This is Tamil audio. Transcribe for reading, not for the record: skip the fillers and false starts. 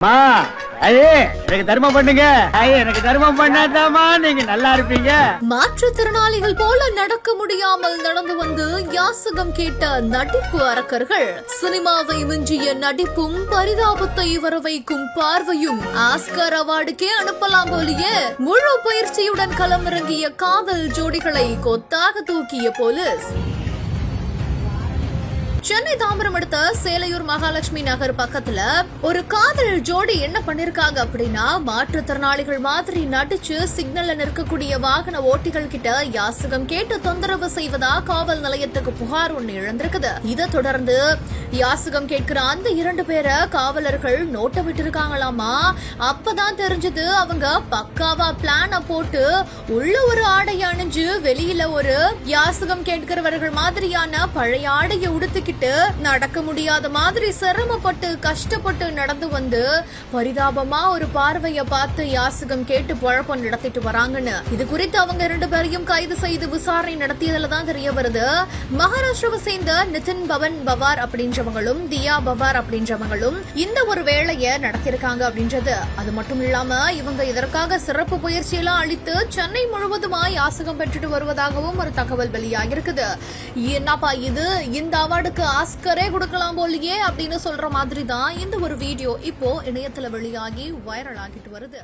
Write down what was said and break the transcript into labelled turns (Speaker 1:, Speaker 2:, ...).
Speaker 1: எனக்கு தர்மம் பண்ணுங்க. எனக்கு தர்மம் பண்ணாதாமா நீங்க நல்லா இருப்பீங்க.
Speaker 2: மாற்றுத்திறனாளிகள் போல நடக்க முடியாமல் நடந்து வந்து யாசகம் கேட்ட நடிப்பு அரக்கர்கள், சினிமாவை மிஞ்சிய நடிப்பும் பரிதாபத்தை வரவைக்கும் பார்வையும் ஆஸ்கர் அவார்டுக்கே அனுப்பலாம் போலியே. முழு பயிற்சியுடன் களமிறங்கிய காதல் ஜோடிகளை கொத்தாக தூக்கிய போலீஸ். சென்னை தாம்பரம் அடுத்த சேலையூர் மகாலட்சுமி நகர் பக்கத்துல ஒரு காதல் ஜோடி என்ன பண்ணிருக்காங்க அப்படின்னா, மாற்றுத்திறனாளிகள் மாதிரி நடிச்சு சிக்னல்ல நிற்கக்கூடிய வாகன ஓட்டிகள் கிட்ட யாசகம் கேட்டு தொந்தரவு செய்வதா காவல் நிலையத்துக்கு புகார் ஒண்ணு இழந்திருக்குது. இதை தொடர்ந்து யாசகம் கேட்கிற அந்த 2 பேரை காவலர்கள் நோட்ட விட்டு இருக்காங்களாமா. அப்பதான் தெரிஞ்சது அவங்க பக்காவா பிளான போட்டு உள்ள ஒரு ஆடையை அணிஞ்சு வெளியில ஒரு யாசகம் கேட்கிறவர்கள் மாதிரியான பழைய ஆடையை உடுத்திக்கிட்டு நடக்க முடியாத மாதிரி சிரமப்பட்டு கஷ்டப்பட்டு நடந்து வந்து பரிதாபமா ஒரு பார்வைய பார்த்து யாசகம் கேட்டு பழப்பம் நடத்திட்டு வராங்கன்னு. இது குறித்து அவங்க 2 பேரையும் கைது செய்து விசாரணை நடத்தியதுலதான் தெரிய வருது. மகாராஷ்டிராவை சேர்ந்த நிதின் பவன் பவார் அப்படின்றவங்களும் தியா பவார் அப்படின்றவங்களும் இந்த ஒரு வேலையை நடத்திருக்காங்க அப்படின்றது. அது மட்டும் இல்லாம இவங்க இதற்காக சிறப்பு பயிற்சியெல்லாம் அளித்து சென்னை முழுவதுமா யாசகம் பெற்றுட்டு வருவதாகவும் ஒரு தகவல் வெளியாகிருக்குது. என்னப்பா இது, இந்த அவார்டுக்கு ஆஸ்கரே கொடுக்கலாம் போலியே அப்படின்னு சொல்ற மாதிரி தான் இந்த ஒரு வீடியோ இப்போ இணையத்துல வெளியாகி வைரல் ஆகிட்டு வருது.